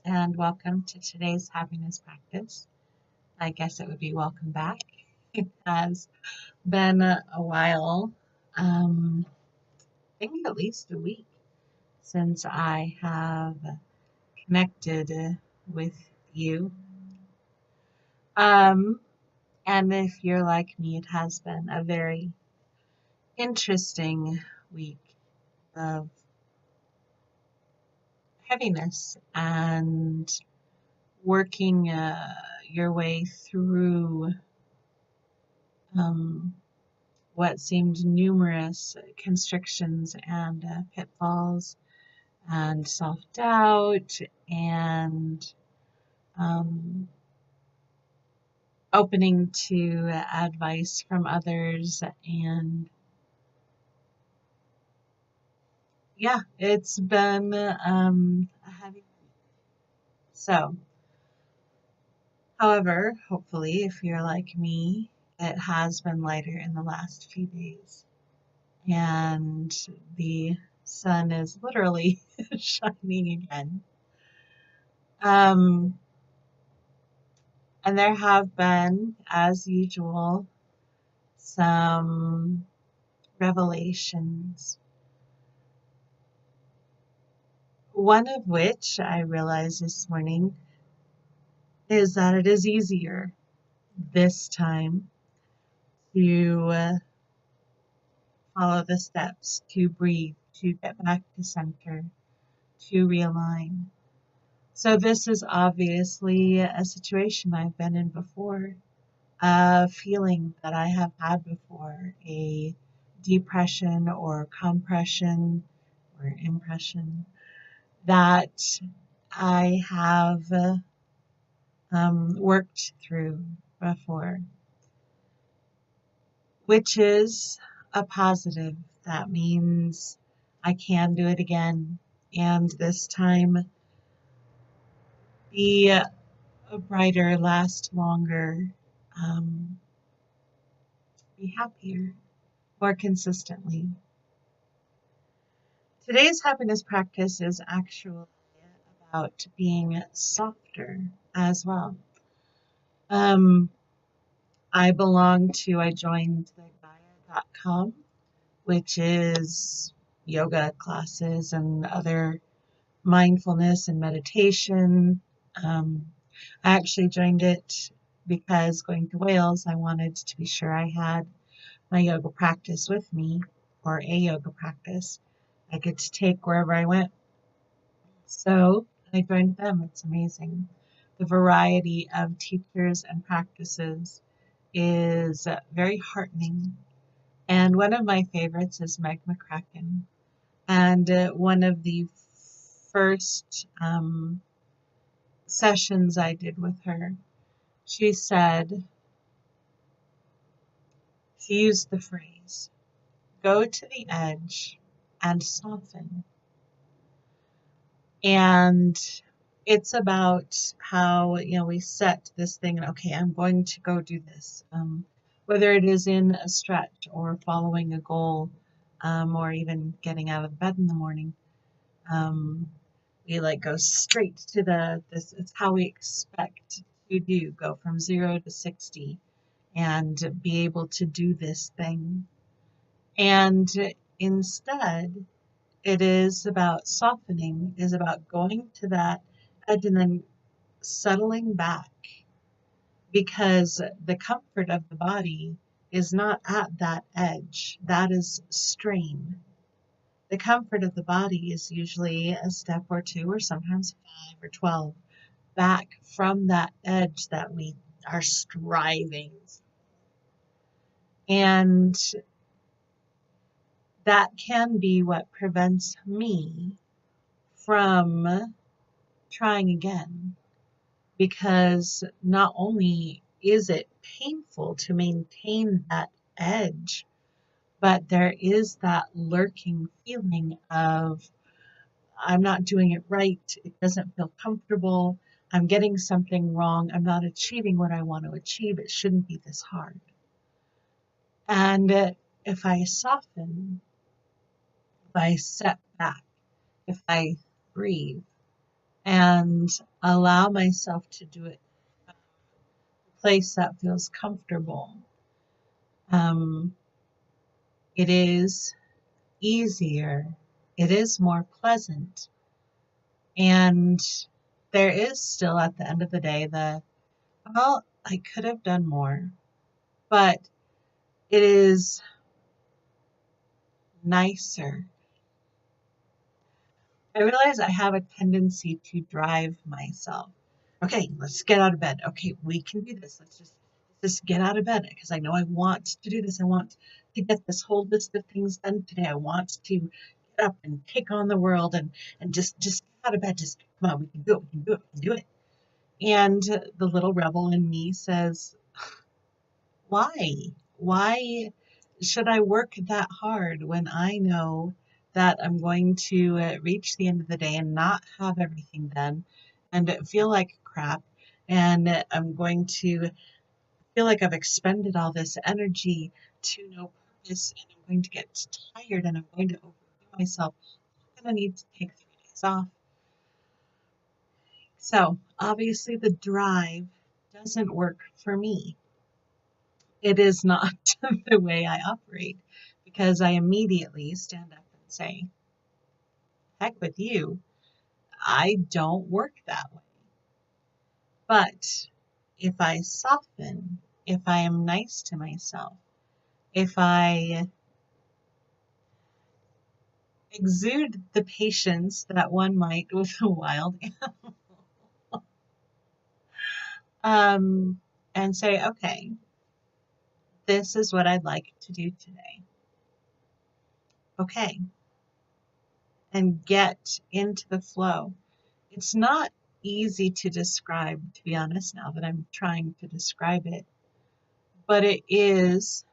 and welcome to today's happiness practice. I guess it would be welcome back. It has been a while, I think at least a week, since I have connected with you. Um, and if you're like me, it has been a very interesting week of heaviness and working your way through um, what seemed numerous constrictions and pitfalls and self doubt and um, opening to advice from others. And yeah, it's been a heavy. So, however, hopefully, if you're like me, it has been lighter in the last few days. And the sun is literally shining again. Um, and there have been, as usual, some revelations. One of which I realized this morning is that it is easier this time to follow the steps, to breathe, to get back to center, to realign. So, this is obviously a situation I've been in before, a feeling that I have had before, a depression or compression or impression that I have worked through before, which is a positive. That means I can do it again, and this time be brighter, last longer, um, be happier more consistently. Today's happiness practice is actually about being softer as well. Um, I joined the Gaia.com, which is yoga classes and other mindfulness and meditation. Um, I actually joined it because going to Wales, I wanted to be sure I had my yoga practice with me, or a yoga practice I could take wherever I went. So I joined them. It's amazing. The variety of teachers and practices is very heartening. And one of my favorites is Meg McCracken. And one of the first sessions I did with her, she said, she used the phrase, go to the edge and soften. And it's about how, we set this thing, okay, I'm going to go do this. Whether it is in a stretch or following a goal, or even getting out of bed in the morning. Um, we like go straight to this, it's how we expect to go from 0 to 60 and be able to do this thing. And instead, it is about softening, is about going to that edge and then settling back, because the comfort of the body is not at that edge. That is strain. The comfort of the body is usually a step or two, or sometimes 5 or 12, back from that edge that we are striving. And that can be what prevents me from trying again, because not only is it painful to maintain that edge, but there is that lurking feeling of, I'm not doing it right, it doesn't feel comfortable, I'm getting something wrong, I'm not achieving what I want to achieve, it shouldn't be this hard. And if I soften, if I set back, if I breathe, and allow myself to do it from a place that feels comfortable. Um, it is easier, it is more pleasant, and there is still at the end of the day well, I could have done more, but it is nicer. I realize I have a tendency to drive myself. Okay, let's get out of bed. Okay, we can do this. Let's just get out of bed because I know I want to do this. I want to get this whole list of things done today. I want to get up and take on the world and just get out of bed. Just come on, we can do it. We can do it. We can do it. And the little rebel in me says, why? Why should I work that hard when I know that I'm going to reach the end of the day and not have everything done and feel like crap? And I'm going to feel like I've expended all this energy to no purpose, and I'm going to get tired and I'm going to overdo myself. I'm going to need to take 3 days off. So, obviously, the drive doesn't work for me. It is not the way I operate because I immediately stand up and say, heck with you, I don't work that way. But if I soften, if I am nice to myself, if I exude the patience that one might with a wild animal, and say, okay, this is what I'd like to do today. Okay, and get into the flow. It's not easy to describe, to be honest, now that I'm trying to describe it, but it is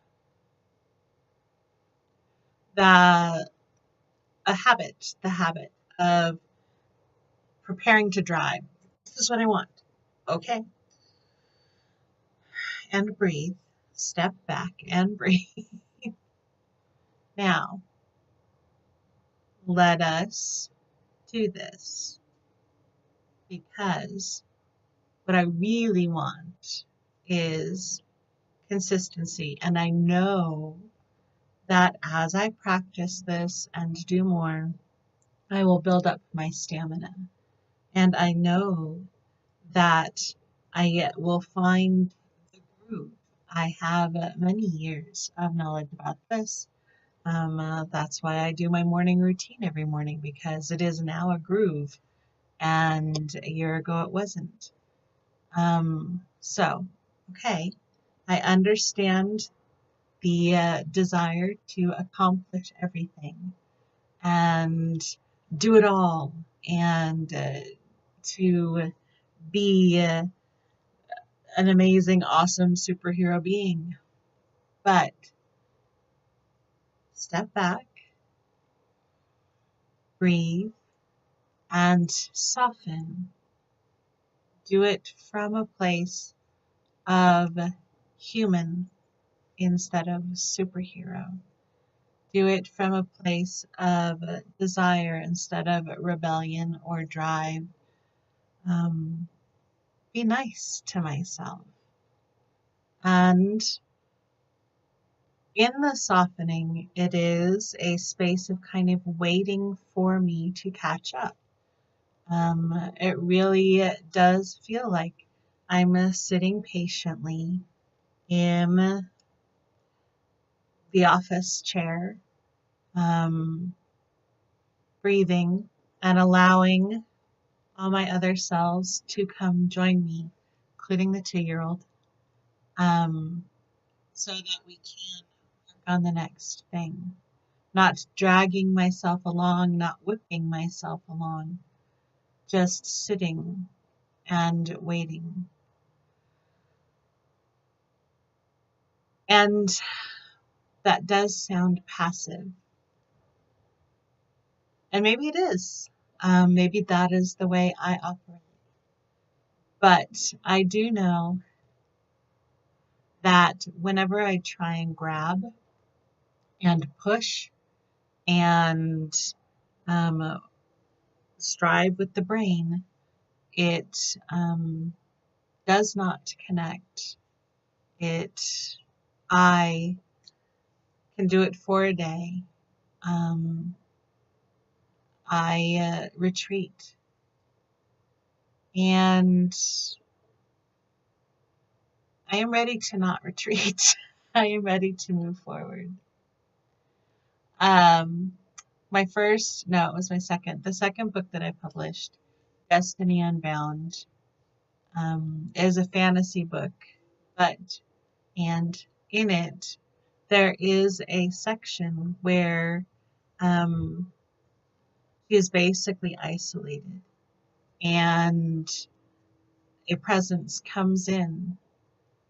the the habit of preparing to drive. This is what I want. Okay, and breathe. Step back and breathe. Now, let us do this because what I really want is consistency. And I know that as I practice this and do more, I will build up my stamina. And I know that I will find the groove. I have many years of knowledge about this. That's why I do my morning routine every morning because it is now a groove, and a year ago it wasn't. So, okay, I understand the desire to accomplish everything and do it all and to be an amazing, awesome superhero being. But step back, breathe, and soften. Do it from a place of human instead of superhero. Do it from a place of desire instead of rebellion or drive. Um, be nice to myself. And in the softening, it is a space of kind of waiting for me to catch up. It really does feel like I'm sitting patiently in the office chair, um, breathing and allowing all my other selves to come join me, including the 2-year-old, so that we can work on the next thing. Not dragging myself along, not whipping myself along, just sitting and waiting. And that does sound passive. And maybe it is. Maybe that is the way I operate. But I do know that whenever I try and grab and push and um, strive with the brain, it does not connect. I can do it for a day. I retreat, and I am ready to not retreat. I am ready to move forward. Um, it was my second. The second book that I published, Destiny Unbound, is a fantasy book, but, and in it, there is a section where she is basically isolated, and a presence comes in,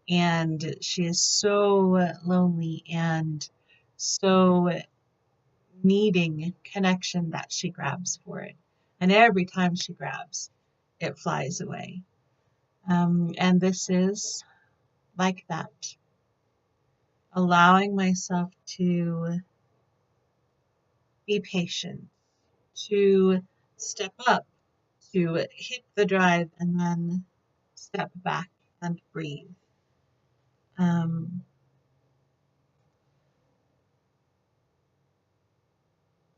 and she is so lonely and so needing connection that she grabs for it. And every time she grabs, it flies away. And this is like that. Allowing myself to be patient, to step up, to hit the drive, and then step back and breathe. Um,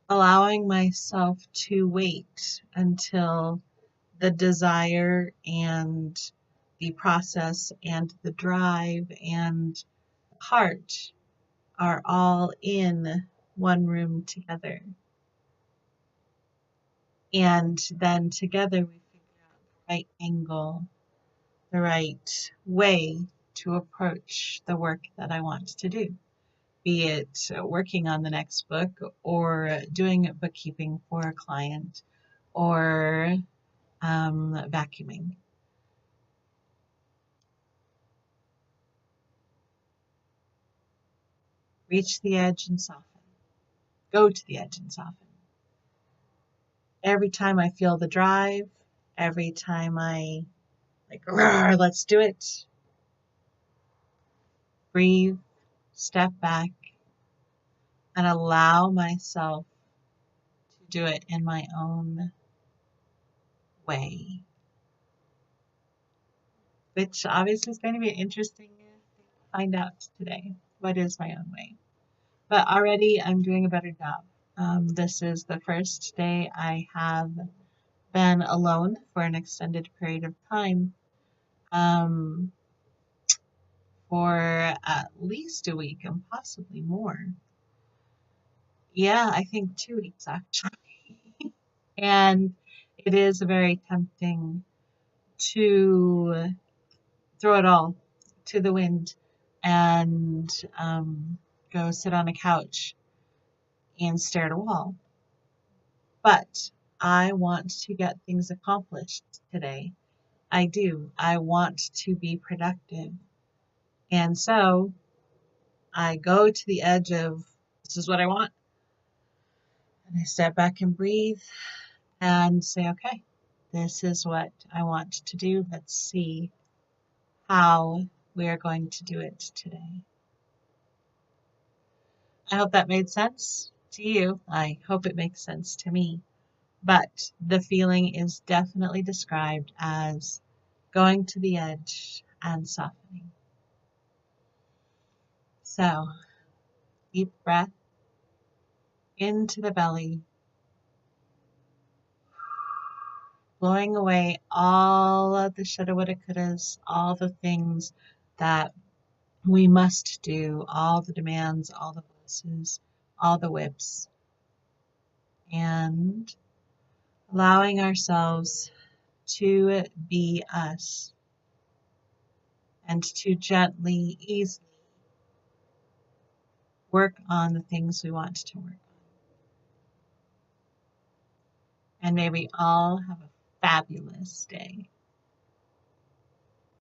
Allowing myself to wait until the desire and the process and the drive and heart are all in one room together. And then together we figure out the right angle, the right way to approach the work that I want to do, be it working on the next book or doing bookkeeping for a client or vacuuming. Reach the edge and soften. Go to the edge and soften. Every time I feel the drive, every time I like, let's do it, breathe, step back, and allow myself to do it in my own way. Which obviously is going to be an interesting thing to find out today. What is my own way? But already I'm doing a better job. This is the first day I have been alone for an extended period of time, for at least a week and possibly more. Yeah, I think 2 weeks actually. And it is very tempting to throw it all to the wind and go sit on a couch and stare at a wall. But I want to get things accomplished today. I do. I want to be productive. And so I go to the edge of this is what I want. And I step back and breathe and say, okay, this is what I want to do. Let's see how we are going to do it today. I hope that made sense to you. I hope it makes sense to me. But the feeling is definitely described as going to the edge and softening. So, deep breath into the belly, blowing away all of the shoulda, woulda, couldas, all the things that we must do, all the demands, all the bosses, all the whips, and allowing ourselves to be us and to gently, easily work on the things we want to work on. And may we all have a fabulous day.